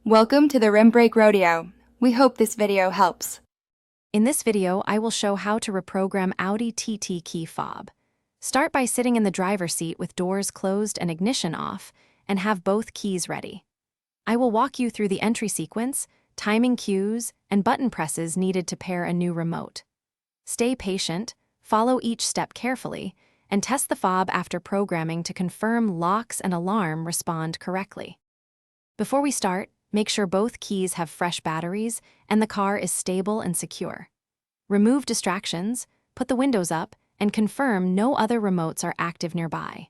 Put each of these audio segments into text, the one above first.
Welcome to the Rim Brake Rodeo. We hope this video helps. In this video, I will show how to reprogram Audi TT key fob. Start by sitting in the driver's seat with doors closed and ignition off, and have both keys ready. I will walk you through the entry sequence, timing cues, and button presses needed to pair a new remote. Stay patient, follow each step carefully, and test the fob after programming to confirm locks and alarm respond correctly. Before we start, make sure both keys have fresh batteries and the car is stable and secure. Remove distractions, put the windows up, and confirm no other remotes are active nearby.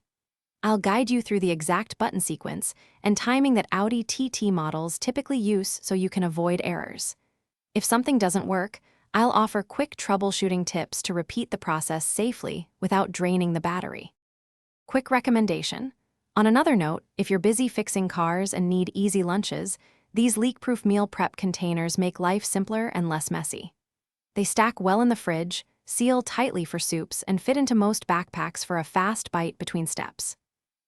I'll guide you through the exact button sequence and timing that Audi TT models typically use so you can avoid errors. If something doesn't work, I'll offer quick troubleshooting tips to repeat the process safely without draining the battery. Quick recommendation: on another note, if you're busy fixing cars and need easy lunches, these leak-proof meal prep containers make life simpler and less messy. They stack well in the fridge, seal tightly for soups, and fit into most backpacks for a fast bite between steps.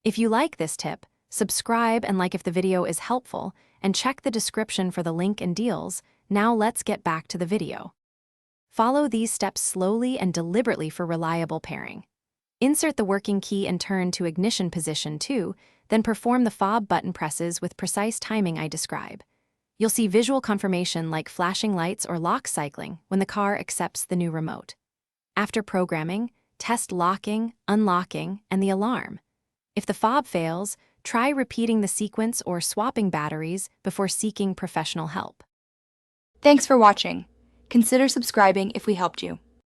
If you like this tip, subscribe and like if the video is helpful, and check the description for the link and deals. Now let's get back to the video. Follow these steps slowly and deliberately for reliable pairing. Insert the working key and turn to ignition position 2, then perform the fob button presses with precise timing I describe. You'll see visual confirmation like flashing lights or lock cycling when the car accepts the new remote. After programming, test locking, unlocking, and the alarm. If the fob fails, try repeating the sequence or swapping batteries before seeking professional help. Thanks for watching. Consider subscribing if we helped you.